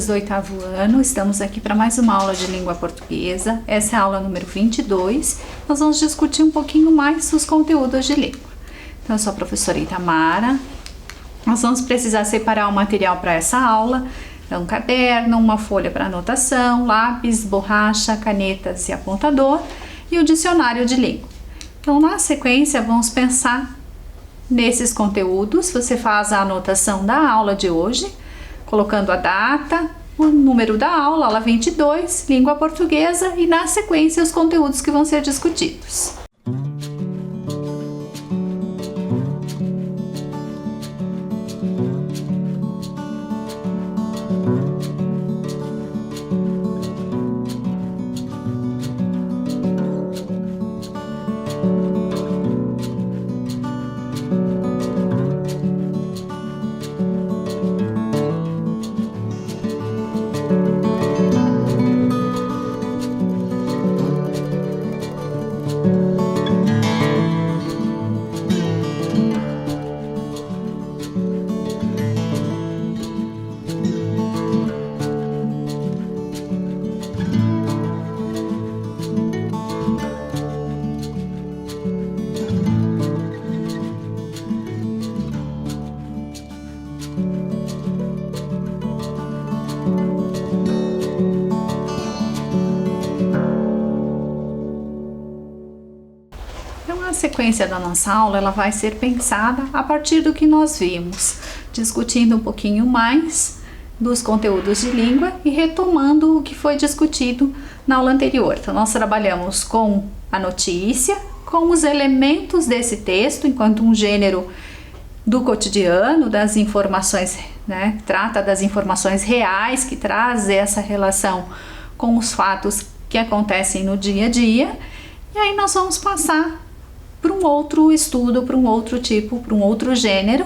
professores do 8º ano, estamos aqui para mais uma aula de língua portuguesa. Essa é a aula número 22. Nós vamos discutir um pouquinho mais os conteúdos de língua. Então, eu sou a professora Itamara. Nós vamos precisar separar o material para essa aula. Então, um caderno, uma folha para anotação, lápis, borracha, canetas e apontador e o dicionário de língua. Então, na sequência, vamos pensar nesses conteúdos. Você faz a anotação da aula de hoje, colocando a data, o número da aula, aula 22, língua portuguesa e na sequência os conteúdos que vão ser discutidos. A sequência da nossa aula ela vai ser pensada a partir do que nós vimos, discutindo um pouquinho mais dos conteúdos de língua e retomando o que foi discutido na aula anterior. Então, nós trabalhamos com a notícia, com os elementos desse texto, enquanto um gênero do cotidiano, das informações, trata das informações reais, que traz essa relação com os fatos que acontecem no dia a dia. E aí nós vamos passar para um outro estudo, para um outro tipo, para um outro gênero,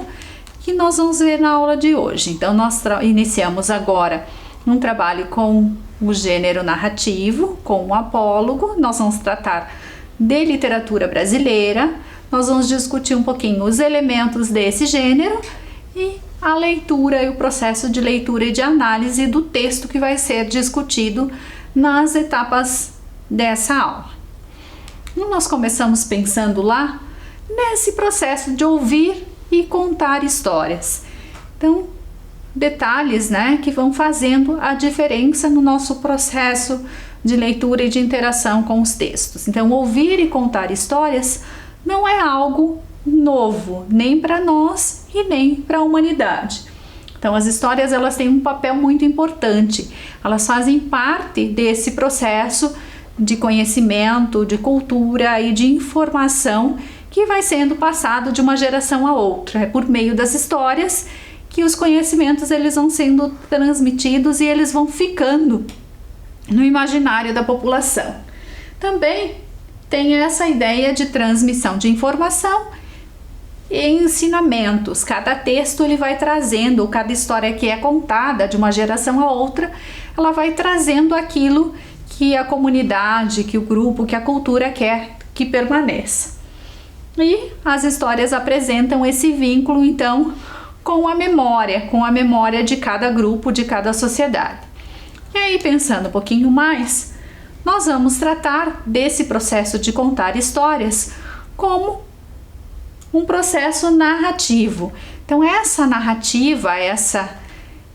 que nós vamos ver na aula de hoje. Então, nós iniciamos agora um trabalho com o gênero narrativo, com o apólogo. Nós vamos tratar de literatura brasileira, nós vamos discutir um pouquinho os elementos desse gênero e a leitura e o processo de leitura e de análise do texto que vai ser discutido nas etapas dessa aula. Nós começamos pensando lá nesse processo de ouvir e contar histórias. Então, detalhes, que vão fazendo a diferença no nosso processo de leitura e de interação com os textos. Então, ouvir e contar histórias não é algo novo, nem para nós e nem para a humanidade. Então, as histórias elas têm um papel muito importante. Elas fazem parte desse processo de conhecimento, de cultura e de informação que vai sendo passado de uma geração a outra. É por meio das histórias que os conhecimentos eles vão sendo transmitidos e eles vão ficando no imaginário da população. Também tem essa ideia de transmissão de informação e ensinamentos. Cada texto ele vai trazendo, cada história que é contada de uma geração a outra, ela vai trazendo aquilo que a comunidade, que o grupo, que a cultura quer que permaneça. E as histórias apresentam esse vínculo, então, com a memória de cada grupo, de cada sociedade. E aí, pensando um pouquinho mais, nós vamos tratar desse processo de contar histórias como um processo narrativo. Então, essa narrativa,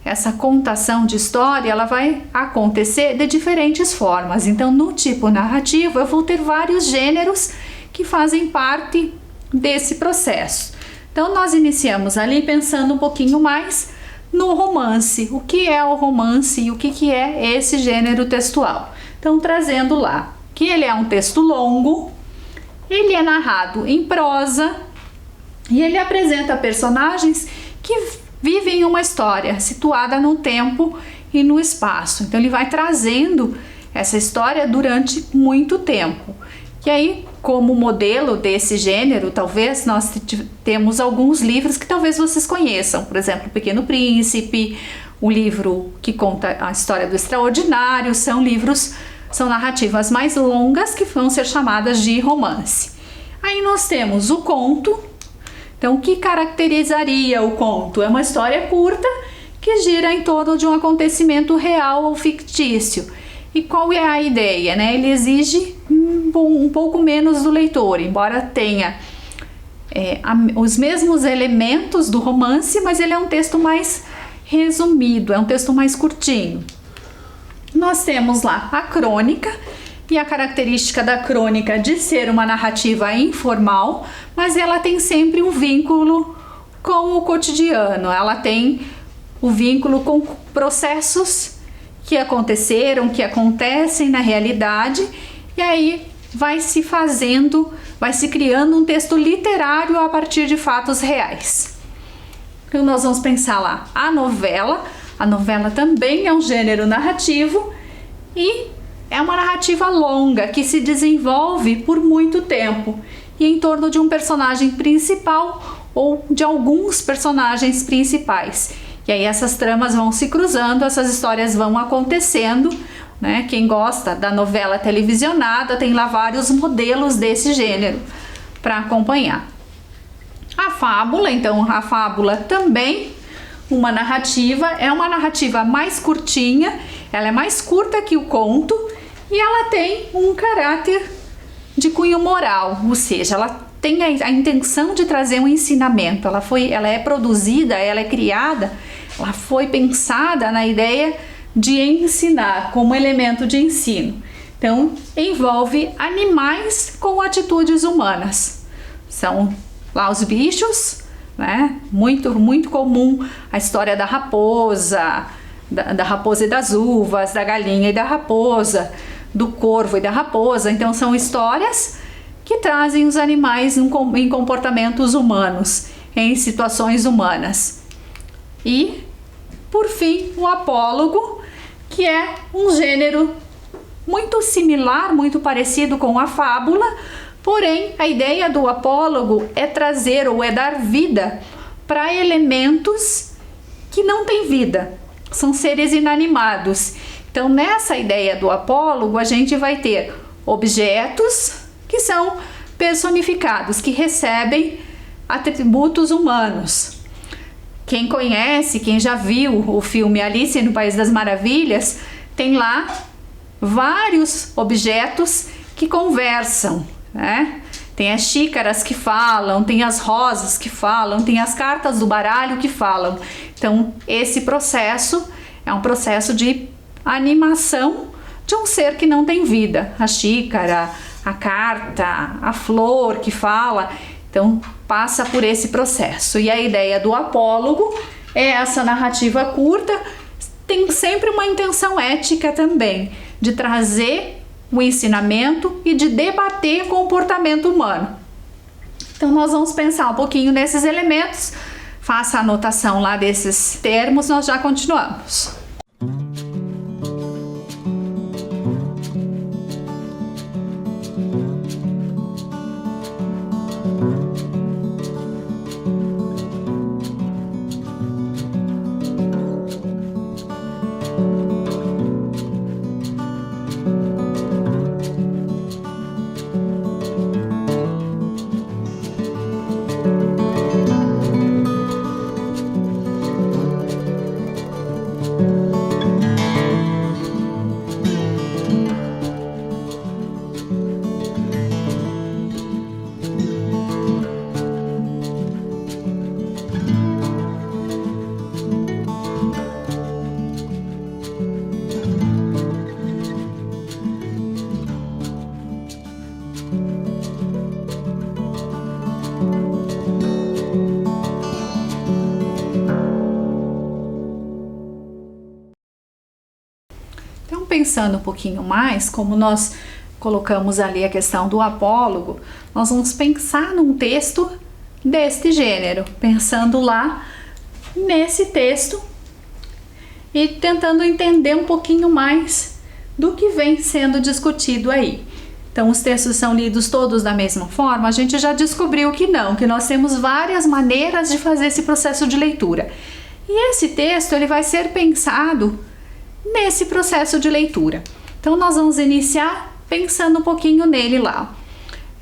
essa contação de história, ela vai acontecer de diferentes formas. Então, no tipo narrativo, eu vou ter vários gêneros que fazem parte desse processo. Então, nós iniciamos ali pensando um pouquinho mais no romance. O que é o romance e o que é esse gênero textual? Então, trazendo lá que ele é um texto longo, ele é narrado em prosa e ele apresenta personagens que vivem uma história situada no tempo e no espaço. Então, ele vai trazendo essa história durante muito tempo. E aí, como modelo desse gênero, talvez nós temos alguns livros que talvez vocês conheçam. Por exemplo, O Pequeno Príncipe, o livro que conta a história do extraordinário. São narrativas mais longas que vão ser chamadas de romance. Aí nós temos o conto. Então, o que caracterizaria o conto? É uma história curta que gira em torno de um acontecimento real ou fictício. E qual é a ideia, né? Ele exige um pouco menos do leitor, embora tenha os mesmos elementos do romance, mas ele é um texto mais resumido, é um texto mais curtinho. Nós temos lá a crônica, e a característica da crônica de ser uma narrativa informal, mas ela tem sempre um vínculo com o cotidiano, ela tem o vínculo com processos que aconteceram, que acontecem na realidade, e aí vai se criando um texto literário a partir de fatos reais. Então nós vamos pensar lá a novela também é um gênero narrativo e é uma narrativa longa que se desenvolve por muito tempo e em torno de um personagem principal ou de alguns personagens principais. E aí essas tramas vão se cruzando, essas histórias vão acontecendo, né? Quem gosta da novela televisionada tem lá vários modelos desse gênero para acompanhar. A fábula, então, a fábula também uma narrativa, é uma narrativa mais curtinha, ela é mais curta que o conto e ela tem um caráter de cunho moral, ou seja, ela tem a intenção de trazer um ensinamento, ela é produzida, ela é criada, ela foi pensada na ideia de ensinar, como elemento de ensino. Então, envolve animais com atitudes humanas. São lá os bichos, né? Muito comum a história da raposa, da raposa e das uvas, da galinha e da raposa, do corvo e da raposa. Então são histórias que trazem os animais em comportamentos humanos, em situações humanas. E, por fim, o apólogo, que é um gênero muito similar, muito parecido com a fábula, porém a ideia do apólogo é trazer ou é dar vida para elementos que não têm vida, são seres inanimados. Então, nessa ideia do apólogo, a gente vai ter objetos que são personificados, que recebem atributos humanos. Quem conhece, quem já viu o filme Alice no País das Maravilhas, tem lá vários objetos que conversam, né? Tem as xícaras que falam, tem as rosas que falam, tem as cartas do baralho que falam. Então, esse processo é um processo de animação de um ser que não tem vida. A xícara, a carta, a flor que fala, então passa por esse processo. E a ideia do apólogo é essa narrativa curta, tem sempre uma intenção ética também, de trazer o ensinamento e de debater comportamento humano. Então nós vamos pensar um pouquinho nesses elementos, faça a anotação lá desses termos, nós já continuamos. Pensando um pouquinho mais, como nós colocamos ali a questão do apólogo, nós vamos pensar num texto deste gênero, pensando lá nesse texto e tentando entender um pouquinho mais do que vem sendo discutido aí. Então, os textos são lidos todos da mesma forma? A gente já descobriu que não, que nós temos várias maneiras de fazer esse processo de leitura. E esse texto ele vai ser pensado nesse processo de leitura. Então nós vamos iniciar pensando um pouquinho nele lá.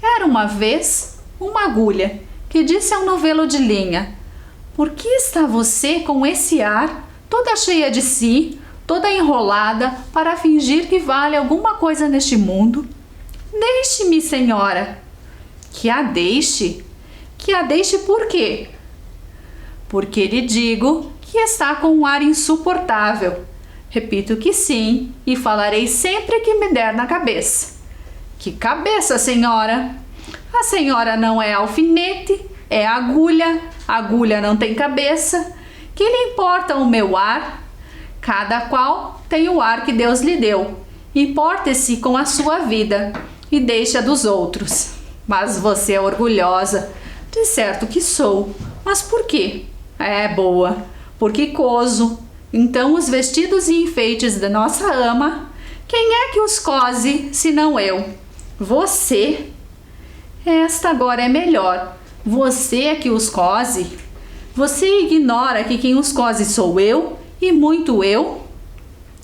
Era uma vez uma agulha que disse ao novelo de linha: "Por que está você com esse ar toda cheia de si, toda enrolada para fingir que vale alguma coisa neste mundo? Deixe-me, senhora. Que a deixe? Que a deixe por quê? Porque lhe digo que está com um ar insuportável. Repito que sim, e falarei sempre que me der na cabeça. Que cabeça, senhora? A senhora não é alfinete, é agulha. Agulha não tem cabeça. Que lhe importa o meu ar? Cada qual tem o ar que Deus lhe deu. Importe-se com a sua vida e deixe a dos outros. Mas você é orgulhosa. De certo que sou. Mas por quê? É boa. Porque coso. Então os vestidos e enfeites da nossa ama, quem é que os cose, senão eu? Você. Esta agora é melhor. Você é que os cose. Você ignora que quem os cose sou eu, e muito eu?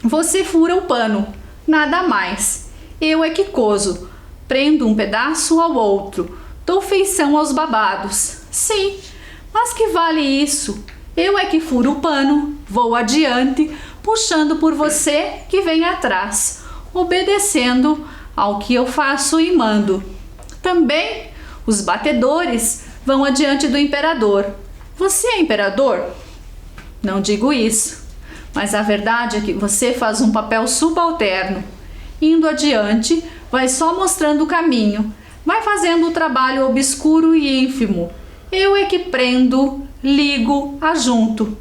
Você fura o pano, nada mais. Eu é que coso. Prendo um pedaço ao outro. Dou feição aos babados. Sim, mas que vale isso? Eu é que furo o pano, vou adiante, puxando por você que vem atrás, obedecendo ao que eu faço e mando. Também os batedores vão adiante do imperador. Você é imperador? Não digo isso, mas a verdade é que você faz um papel subalterno. Indo adiante, vai só mostrando o caminho, vai fazendo o trabalho obscuro e ínfimo. Eu é que prendo, ligo, ajunto.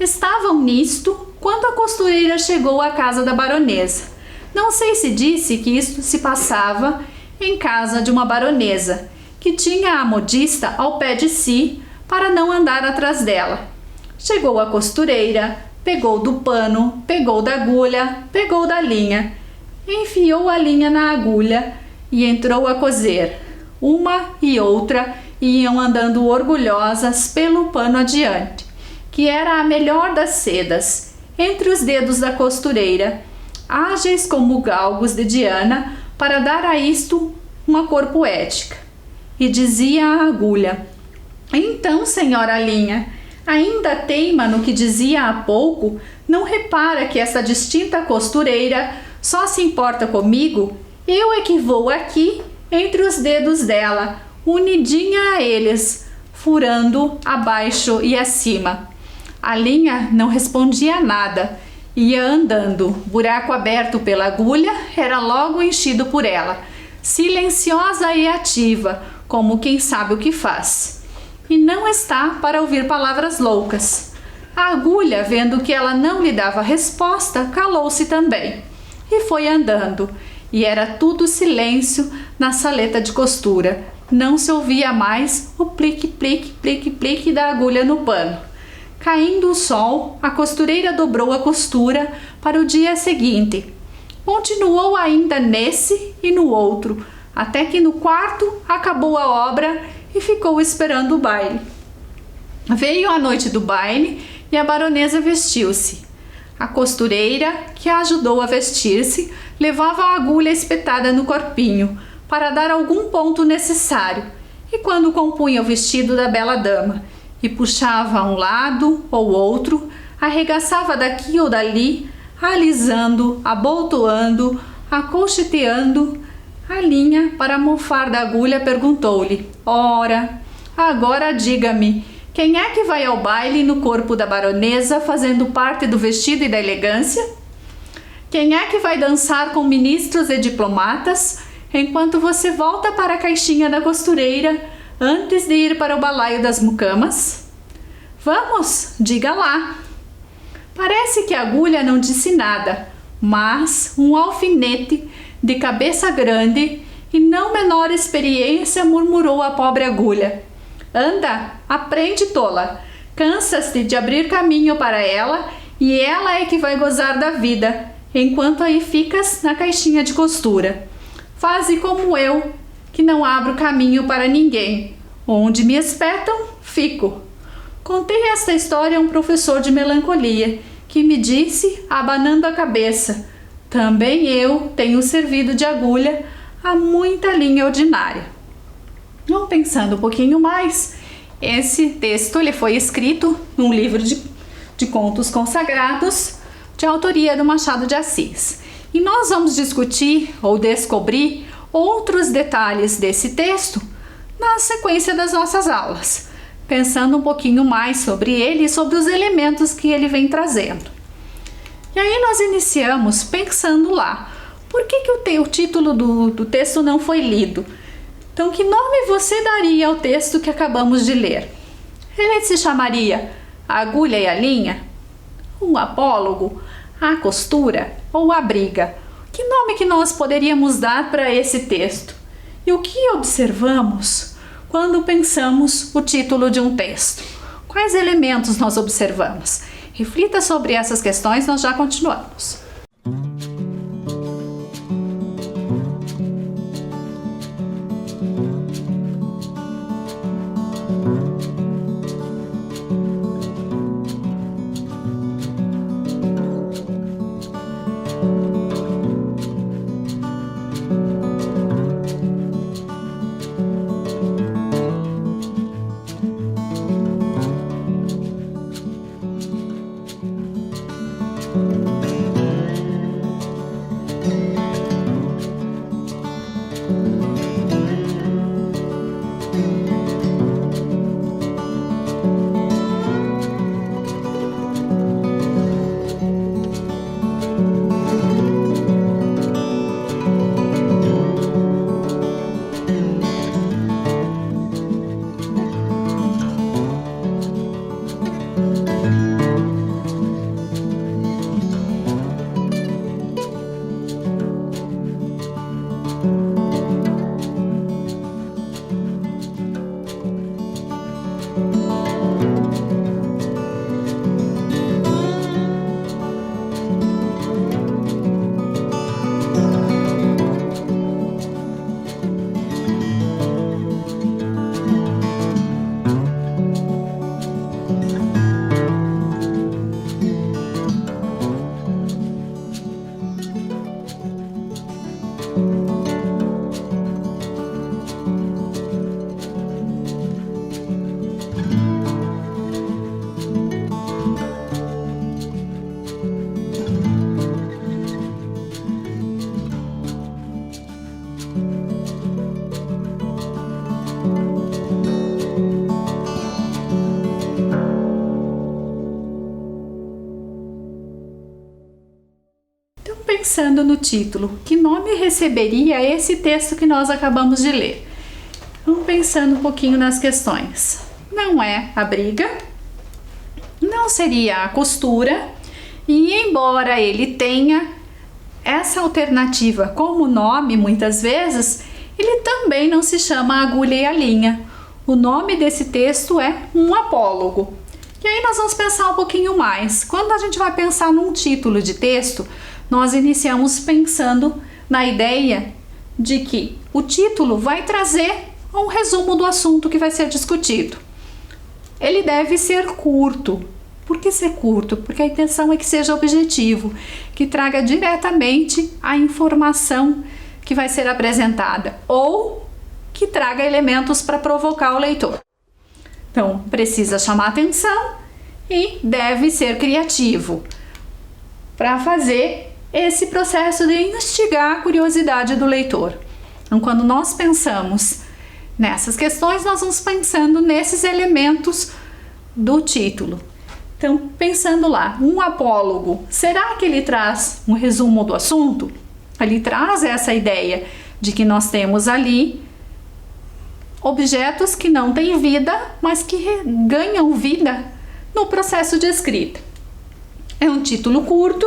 Estavam nisto quando a costureira chegou à casa da baronesa. Não sei se disse que isto se passava em casa de uma baronesa, que tinha a modista ao pé de si para não andar atrás dela. Chegou a costureira, pegou do pano, pegou da agulha, pegou da linha, enfiou a linha na agulha e entrou a coser. Uma e outra iam andando orgulhosas pelo pano adiante, que era a melhor das sedas, entre os dedos da costureira, ágeis como galgos de Diana, para dar a isto uma cor poética. E dizia a agulha: então, senhora linha, ainda teima no que dizia há pouco? Não repara que essa distinta costureira só se importa comigo? Eu é que vou aqui entre os dedos dela, unidinha a eles, furando abaixo e acima. A linha não respondia nada, ia andando, buraco aberto pela agulha era logo enchido por ela, silenciosa e ativa, como quem sabe o que faz. E não está para ouvir palavras loucas. A agulha, vendo que ela não lhe dava resposta, calou-se também, e foi andando, e era tudo silêncio na saleta de costura. Não se ouvia mais o plique, plique, plique, plique da agulha no pano. Caindo o sol, a costureira dobrou a costura para o dia seguinte. Continuou ainda nesse e no outro, até que no quarto acabou a obra e ficou esperando o baile. Veio a noite do baile e a baronesa vestiu-se. A costureira, que a ajudou a vestir-se, levava a agulha espetada no corpinho, para dar algum ponto necessário, e quando compunha o vestido da bela dama, e puxava a um lado ou outro, arregaçava daqui ou dali, alisando, abotoando, acolcheteando a linha para mofar da agulha, perguntou-lhe: ora, agora diga-me, quem é que vai ao baile no corpo da baronesa, fazendo parte do vestido e da elegância? Quem é que vai dançar com ministros e diplomatas, enquanto você volta para a caixinha da costureira antes de ir para o balaio das mucamas? Vamos, diga lá. Parece que a agulha não disse nada, mas um alfinete de cabeça grande e não menor experiência murmurou a pobre agulha: anda, aprende, tola. Cansas-te de abrir caminho para ela e ela é que vai gozar da vida, enquanto aí ficas na caixinha de costura. Faze como eu, que não abro caminho para ninguém. Onde me espetam, fico. Contei esta história a um professor de melancolia, que me disse, abanando a cabeça: também eu tenho servido de agulha a muita linha ordinária. Não pensando um pouquinho mais, esse texto ele foi escrito num livro de Contos Consagrados, de autoria do Machado de Assis. E nós vamos discutir ou descobrir outros detalhes desse texto na sequência das nossas aulas, pensando um pouquinho mais sobre ele e sobre os elementos que ele vem trazendo. E aí nós iniciamos pensando lá, por que o título do texto não foi lido? Então, que nome você daria ao texto que acabamos de ler? Ele se chamaria A Agulha e a Linha? Um apólogo? A Costura? Ou A Briga? Que nome que nós poderíamos dar para esse texto? E o que observamos quando pensamos o título de um texto? Quais elementos nós observamos? Reflita sobre essas questões, nós já continuamos. Pensando no título, que nome receberia esse texto que nós acabamos de ler? Vamos pensando um pouquinho nas questões. Não é a briga, não seria a costura, e embora ele tenha essa alternativa como nome, muitas vezes, ele também não se chama A Agulha e a Linha. O nome desse texto é Um Apólogo. E aí nós vamos pensar um pouquinho mais. Quando a gente vai pensar num título de texto, nós iniciamos pensando na ideia de que o título vai trazer um resumo do assunto que vai ser discutido. Ele deve ser curto. Por que ser curto? Porque a intenção é que seja objetivo, que traga diretamente a informação que vai ser apresentada ou que traga elementos para provocar o leitor. Então, precisa chamar atenção e deve ser criativo para fazer esse processo de instigar a curiosidade do leitor. Então, quando nós pensamos nessas questões, nós vamos pensando nesses elementos do título. Então, pensando lá, um apólogo, será que ele traz um resumo do assunto? Ele traz essa ideia de que nós temos ali objetos que não têm vida, mas que ganham vida no processo de escrita. É um título curto,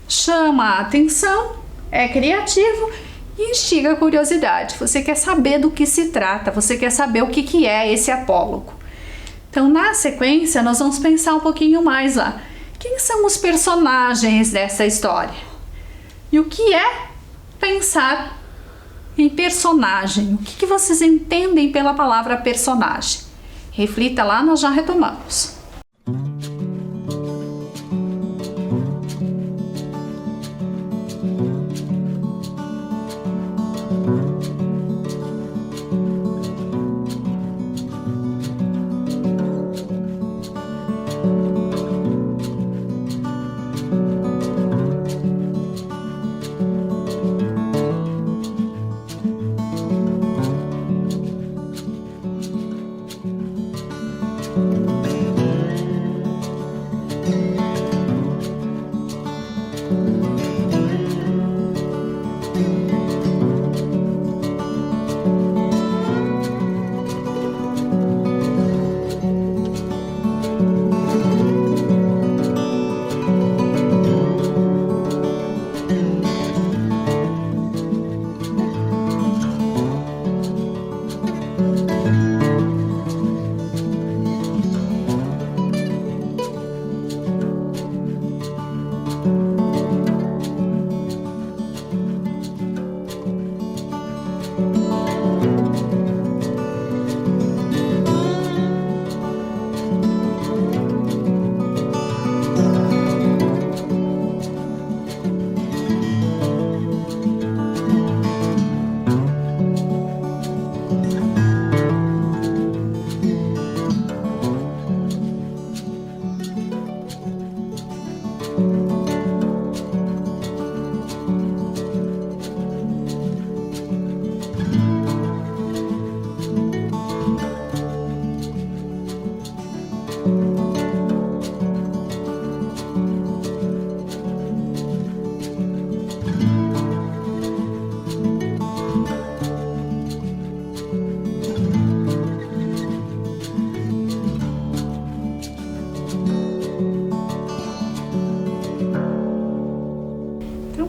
chama a atenção, é criativo e instiga a curiosidade. Você quer saber do que se trata, você quer saber o que é esse apólogo. Então, na sequência, nós vamos pensar um pouquinho mais lá. Quem são os personagens dessa história? E o que é pensar em personagem? O que vocês entendem pela palavra personagem? Reflita lá, nós já retomamos.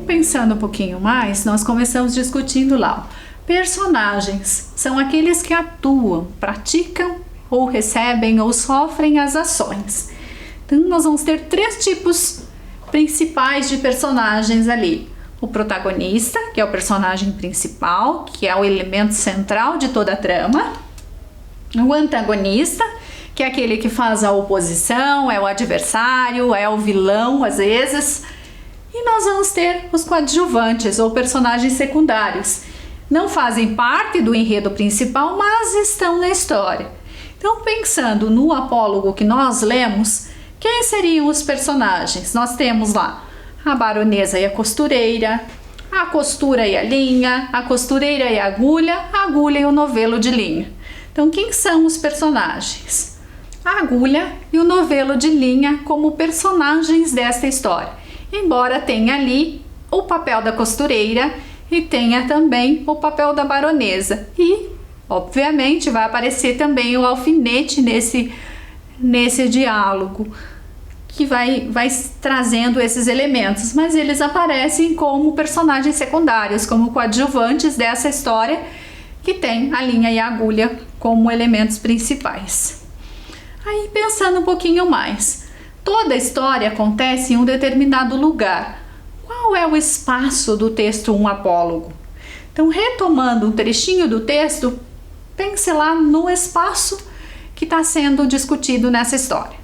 Pensando um pouquinho mais, nós começamos discutindo lá. Personagens são aqueles que atuam, praticam ou recebem ou sofrem as ações. Então nós vamos ter 3 tipos principais de personagens ali. O protagonista, que é o personagem principal, que é o elemento central de toda a trama. O antagonista, que é aquele que faz a oposição, é o adversário, é o vilão às vezes. E nós vamos ter os coadjuvantes ou personagens secundários. Não fazem parte do enredo principal, mas estão na história. Então, pensando no apólogo que nós lemos, quem seriam os personagens? Nós temos lá a baronesa e a costureira, a costura e a linha, a costureira e a agulha e o novelo de linha. Então, quem são os personagens? A agulha e o novelo de linha como personagens desta história. Embora tenha ali o papel da costureira e tenha também o papel da baronesa. E, obviamente, vai aparecer também o alfinete nesse diálogo, que vai trazendo esses elementos. Mas eles aparecem como personagens secundários, como coadjuvantes dessa história, que tem a linha e a agulha como elementos principais. Aí, pensando um pouquinho mais. Toda a história acontece em um determinado lugar. Qual é o espaço do texto Um Apólogo? Então, retomando um trechinho do texto, pense lá no espaço que está sendo discutido nessa história.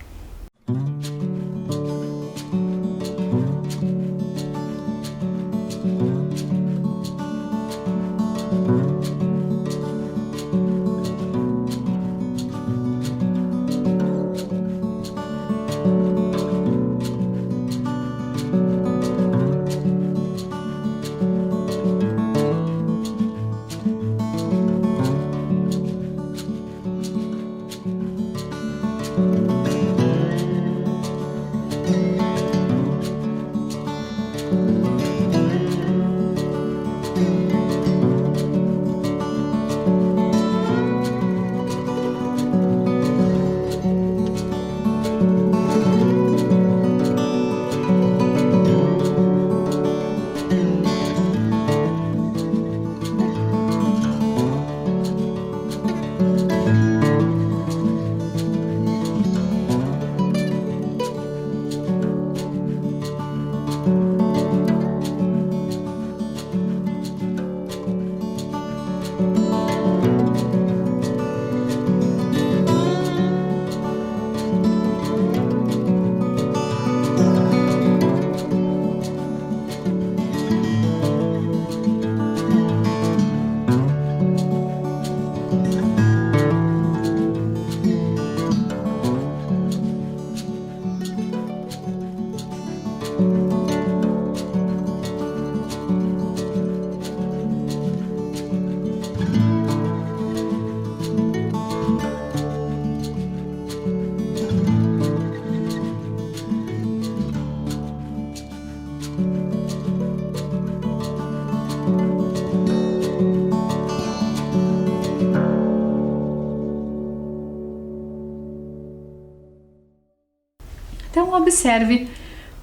observe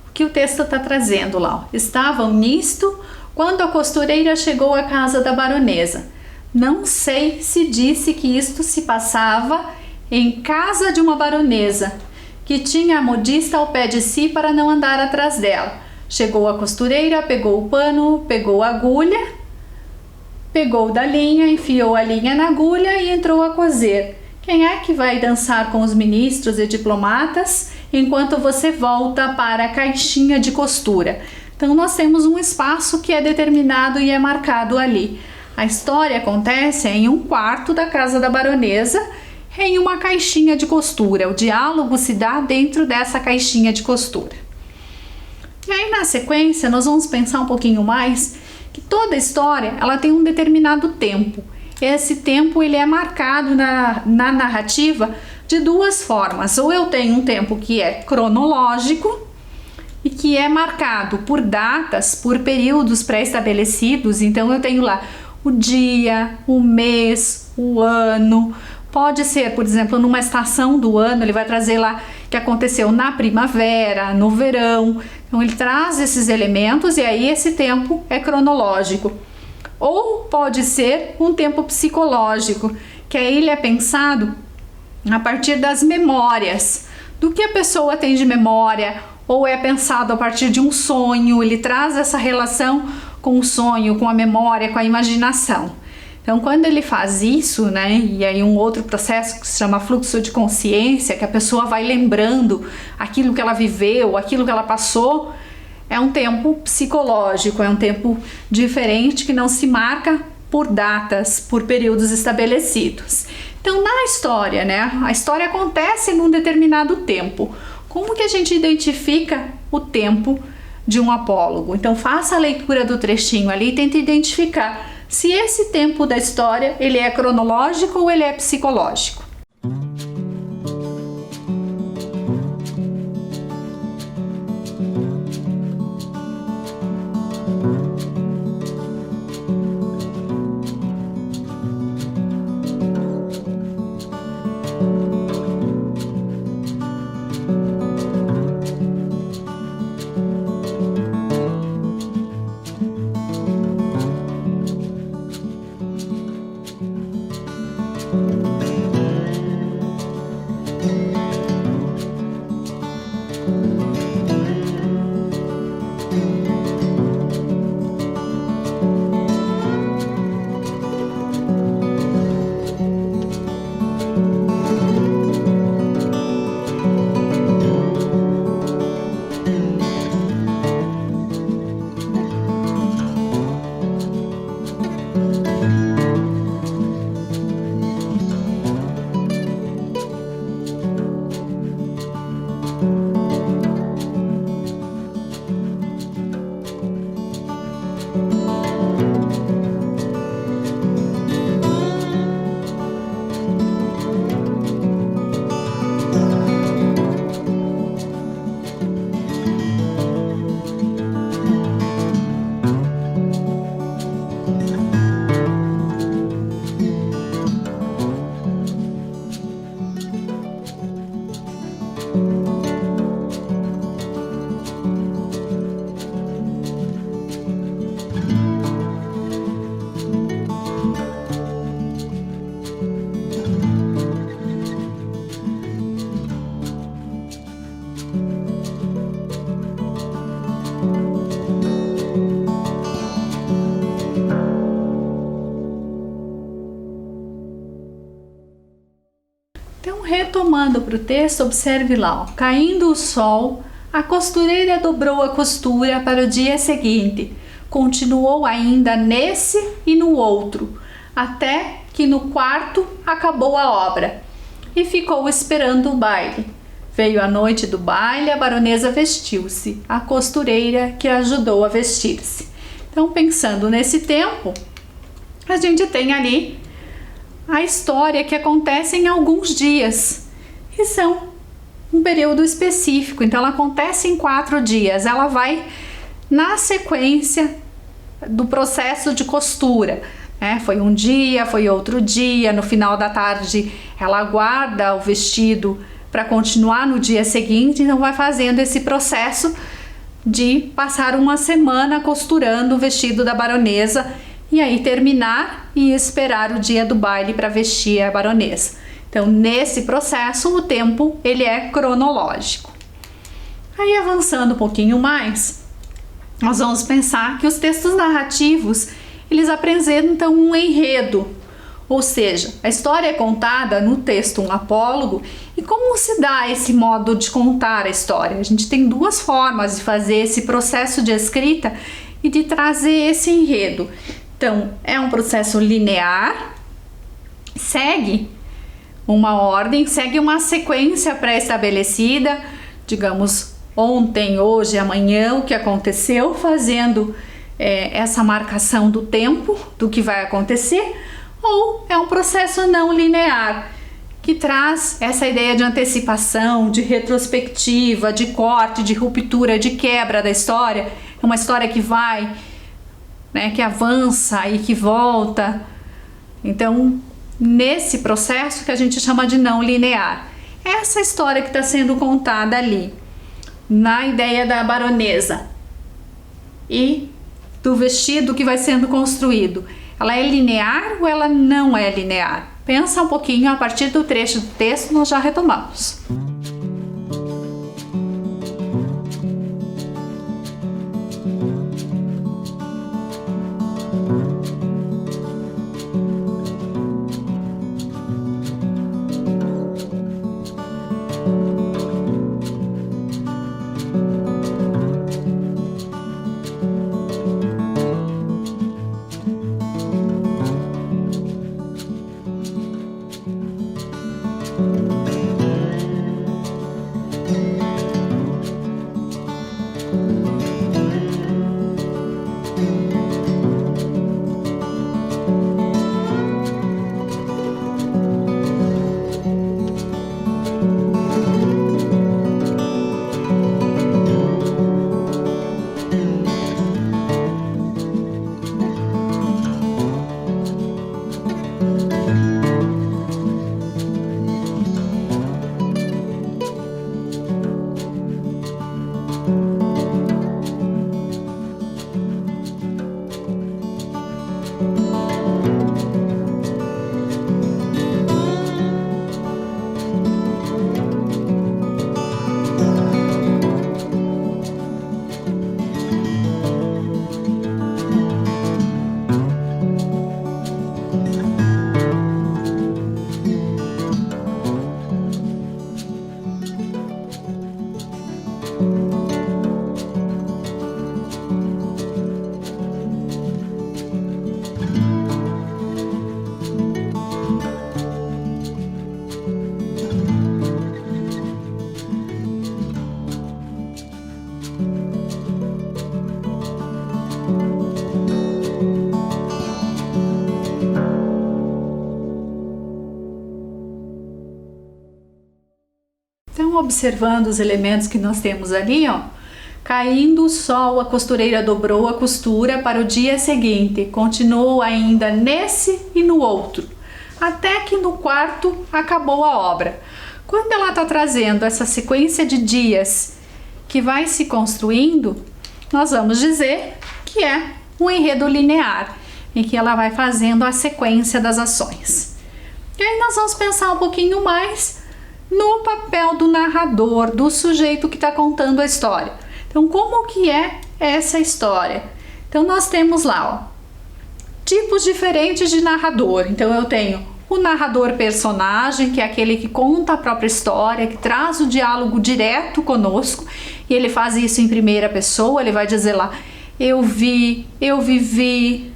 o que o texto está trazendo lá. Estavam nisto quando a costureira chegou à casa da baronesa. Não sei se disse que isto se passava em casa de uma baronesa, que tinha a modista ao pé de si para não andar atrás dela. Chegou a costureira, pegou o pano, pegou a agulha, pegou da linha, enfiou a linha na agulha e entrou a coser. Quem é que vai dançar com os ministros e diplomatas enquanto você volta para a caixinha de costura? Então nós temos um espaço que é determinado e é marcado ali. A história acontece em um quarto da casa da baronesa, em uma caixinha de costura. O diálogo se dá dentro dessa caixinha de costura. E aí na sequência nós vamos pensar um pouquinho mais que toda história ela tem um determinado tempo. Esse tempo ele é marcado na narrativa de duas formas. Ou eu tenho um tempo que é cronológico e que é marcado por datas, por períodos pré-estabelecidos. Então eu tenho lá o dia, o mês, o ano. Pode ser, por exemplo, numa estação do ano, ele vai trazer lá que aconteceu na primavera, no verão. Então ele traz esses elementos e aí esse tempo é cronológico. Ou pode ser um tempo psicológico, que aí ele é pensado a partir das memórias, do que a pessoa tem de memória, ou é pensado a partir de um sonho. Ele traz essa relação com o sonho, com a memória, com a imaginação. Então, quando ele faz isso, né, e aí um outro processo que se chama fluxo de consciência, que a pessoa vai lembrando aquilo que ela viveu, aquilo que ela passou, é um tempo psicológico, é um tempo diferente que não se marca por datas, por períodos estabelecidos. Então, na história, né, a história acontece num determinado tempo. Como que a gente identifica o tempo de um apólogo? Então, faça a leitura do trechinho ali e tente identificar se esse tempo da história ele é cronológico ou ele é psicológico. Retomando para o texto, observe lá, ó, caindo o sol, a costureira dobrou a costura para o dia seguinte, continuou ainda nesse e no outro, até que no quarto acabou a obra e ficou esperando o baile. Veio a noite do baile, a baronesa vestiu-se, a costureira que a ajudou a vestir-se. Então, pensando nesse tempo, a gente tem ali a história que acontece em alguns dias e são um período específico. Então ela acontece em 4 dias, ela vai na sequência do processo de costura, né? Foi um dia, foi outro dia, no final da tarde ela guarda o vestido para continuar no dia seguinte, então vai fazendo esse processo de passar uma semana costurando o vestido da baronesa e aí terminar e esperar o dia do baile para vestir a baronesa. Então, nesse processo, o tempo ele é cronológico. Aí, avançando um pouquinho mais, nós vamos pensar que os textos narrativos, eles apresentam um enredo, ou seja, a história é contada no texto, um apólogo. E como se dá esse modo de contar a história? A gente tem duas formas de fazer esse processo de escrita e de trazer esse enredo. Então, é um processo linear, segue uma ordem, segue uma sequência pré-estabelecida, digamos, ontem, hoje, amanhã, o que aconteceu, fazendo essa marcação do tempo, do que vai acontecer, ou é um processo não linear, que traz essa ideia de antecipação, de retrospectiva, de corte, de ruptura, de quebra da história. É uma história que vai, né, que avança e que volta. Então, nesse processo que a gente chama de não linear. Essa história que está sendo contada ali, na ideia da baronesa e do vestido que vai sendo construído, ela é linear ou ela não é linear? Pensa um pouquinho, a partir do trecho do texto nós já retomamos. Então, observando os elementos que nós temos ali, ó, caindo o sol, a costureira dobrou a costura para o dia seguinte, continuou ainda nesse e no outro, até que no quarto acabou a obra. Quando ela está trazendo essa sequência de dias que vai se construindo, nós vamos dizer que é um enredo linear, em que ela vai fazendo a sequência das ações. E aí nós vamos pensar um pouquinho mais no papel do narrador, do sujeito que está contando a história. Então, como que é essa história? Então, nós temos lá, ó, tipos diferentes de narrador. Então, eu tenho o narrador personagem, que é aquele que conta a própria história, que traz o diálogo direto conosco, e ele faz isso em primeira pessoa. Ele vai dizer lá, eu vi, eu vivi,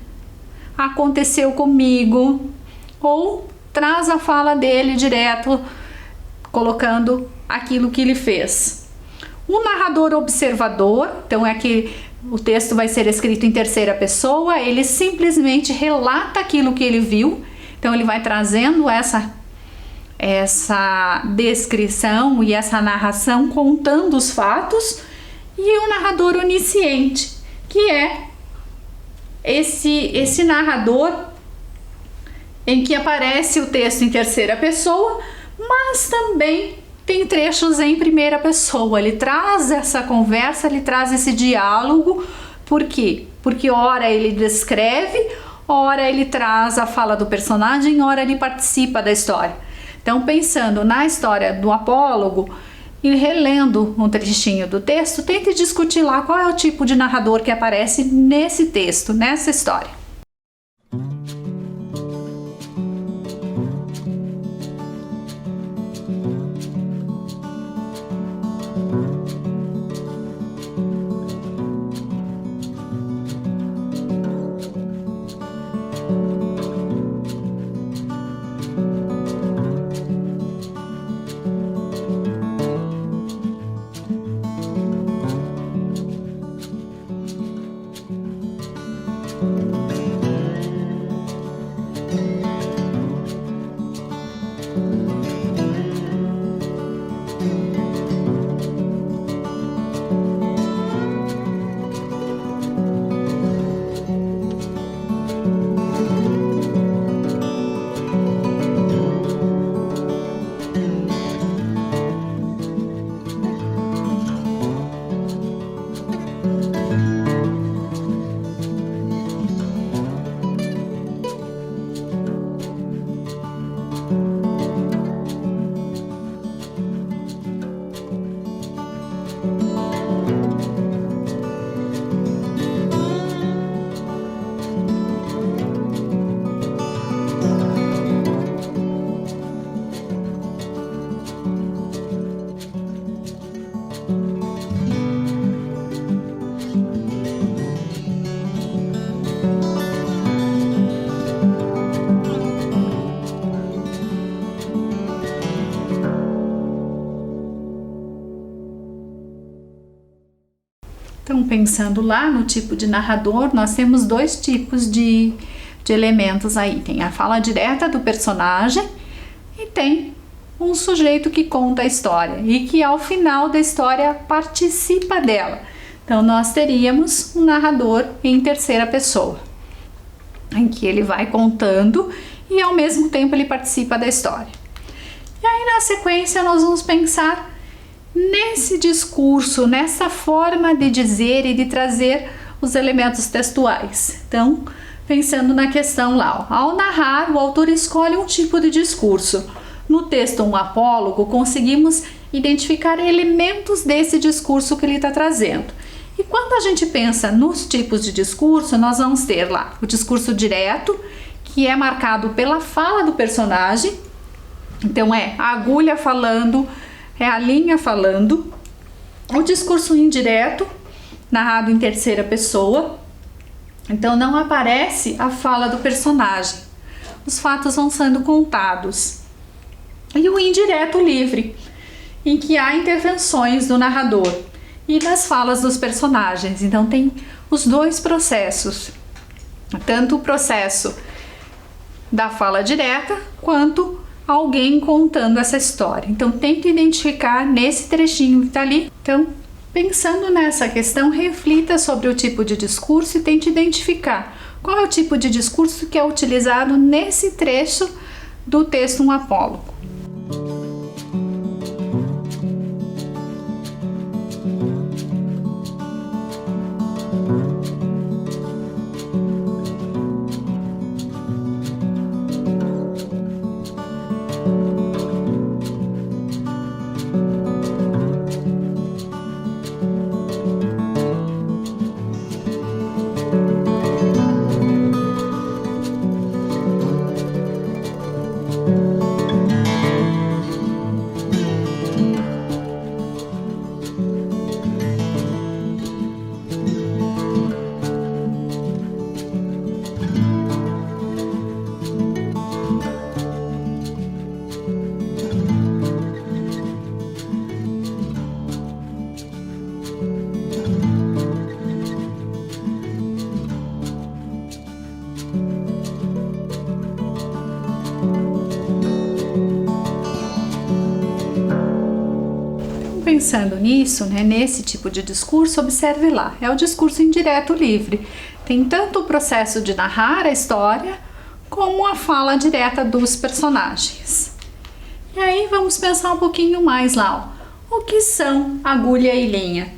aconteceu comigo, ou traz a fala dele direto, colocando aquilo que ele fez. O narrador observador, então é que o texto vai ser escrito em terceira pessoa, ele simplesmente relata aquilo que ele viu, então ele vai trazendo essa descrição e essa narração, contando os fatos. E o narrador onisciente, que é esse narrador em que aparece o texto em terceira pessoa, mas também tem trechos em primeira pessoa. Ele traz essa conversa, ele traz esse diálogo. Por quê? Porque ora ele descreve, ora ele traz a fala do personagem, ora ele participa da história. Então, pensando na história do Apólogo e relendo um trechinho do texto, tente discutir lá qual é o tipo de narrador que aparece nesse texto, nessa história. Então, pensando lá no tipo de narrador, nós temos dois tipos de elementos aí. Tem a fala direta do personagem e tem um sujeito que conta a história e que ao final da história participa dela. Então, nós teríamos um narrador em terceira pessoa, em que ele vai contando e ao mesmo tempo ele participa da história. E aí, na sequência, nós vamos pensar nesse discurso, nessa forma de dizer e de trazer os elementos textuais. Então, pensando na questão lá, ao narrar, o autor escolhe um tipo de discurso. No texto Um Apólogo, conseguimos identificar elementos desse discurso que ele está trazendo. E quando a gente pensa nos tipos de discurso, nós vamos ter lá o discurso direto, que é marcado pela fala do personagem. Então, é a agulha falando, é a linha falando. O discurso indireto, narrado em terceira pessoa. Então, não aparece a fala do personagem. Os fatos vão sendo contados. E o indireto livre, em que há intervenções do narrador e das falas dos personagens. Então, tem os dois processos. Tanto o processo da fala direta, quanto alguém contando essa história. Então, tente identificar nesse trechinho que está ali. Então, pensando nessa questão, reflita sobre o tipo de discurso e tente identificar qual é o tipo de discurso que é utilizado nesse trecho do texto Um Apólogo. Pensando nisso, nesse tipo de discurso, observe lá, é o discurso indireto livre. Tem tanto o processo de narrar a história, como a fala direta dos personagens. E aí vamos pensar um pouquinho mais lá, ó. O que são agulha e linha?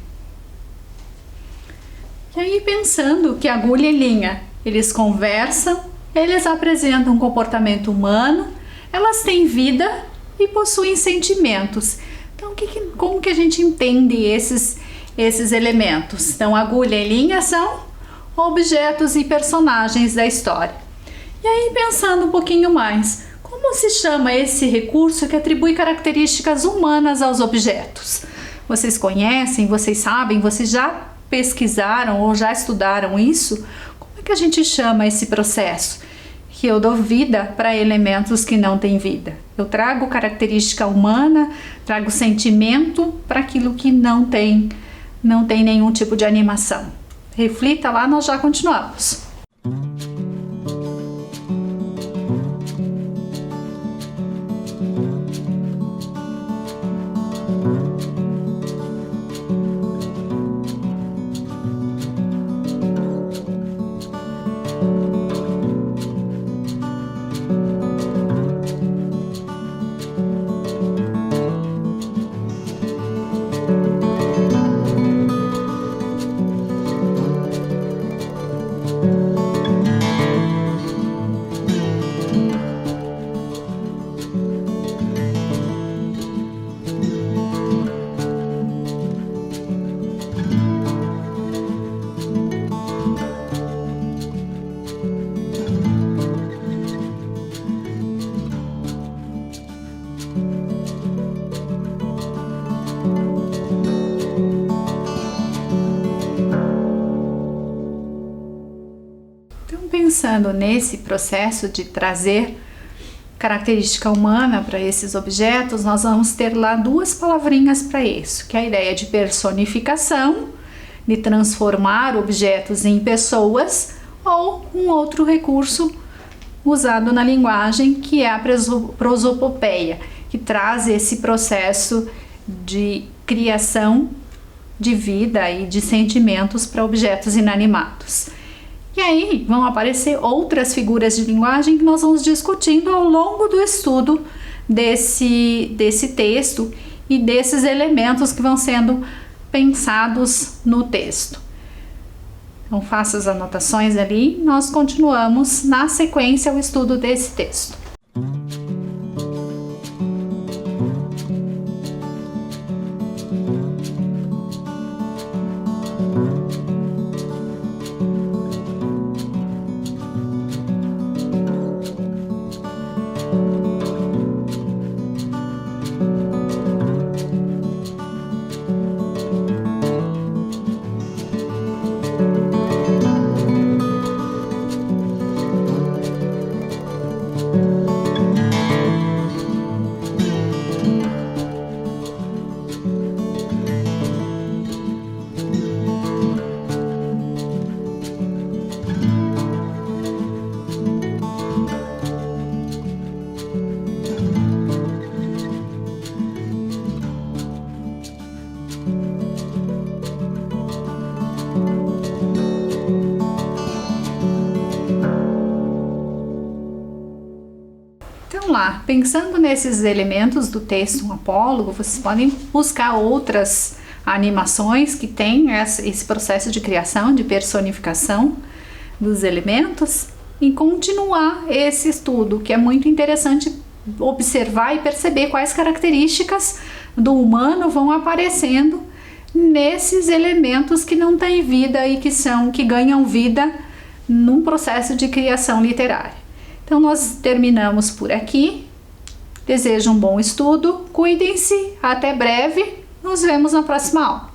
E aí pensando que agulha e linha, eles conversam, eles apresentam um comportamento humano, elas têm vida e possuem sentimentos. Então como que a gente entende esses elementos? Então agulha e linha são objetos e personagens da história. E aí pensando um pouquinho mais, como se chama esse recurso que atribui características humanas aos objetos? Vocês conhecem, vocês sabem, vocês já pesquisaram ou já estudaram isso? Como é que a gente chama esse processo? Que eu dou vida para elementos que não têm vida. Eu trago característica humana, trago sentimento para aquilo que não tem nenhum tipo de animação. Reflita lá, nós já continuamos. Pensando nesse processo de trazer característica humana para esses objetos, nós vamos ter lá duas palavrinhas para isso, que é a ideia de personificação, de transformar objetos em pessoas, ou um outro recurso usado na linguagem, que é a prosopopeia, que traz esse processo de criação de vida e de sentimentos para objetos inanimados. E aí vão aparecer outras figuras de linguagem que nós vamos discutindo ao longo do estudo desse texto e desses elementos que vão sendo pensados no texto. Então faça as anotações ali, nós continuamos na sequência o estudo desse texto. Lá, pensando nesses elementos do texto um apólogo, vocês podem buscar outras animações que têm esse processo de criação, de personificação dos elementos e continuar esse estudo, que é muito interessante observar e perceber quais características do humano vão aparecendo nesses elementos que não têm vida e que ganham vida num processo de criação literária. Então nós terminamos por aqui. Desejo um bom estudo, cuidem-se, até breve, nos vemos na próxima aula.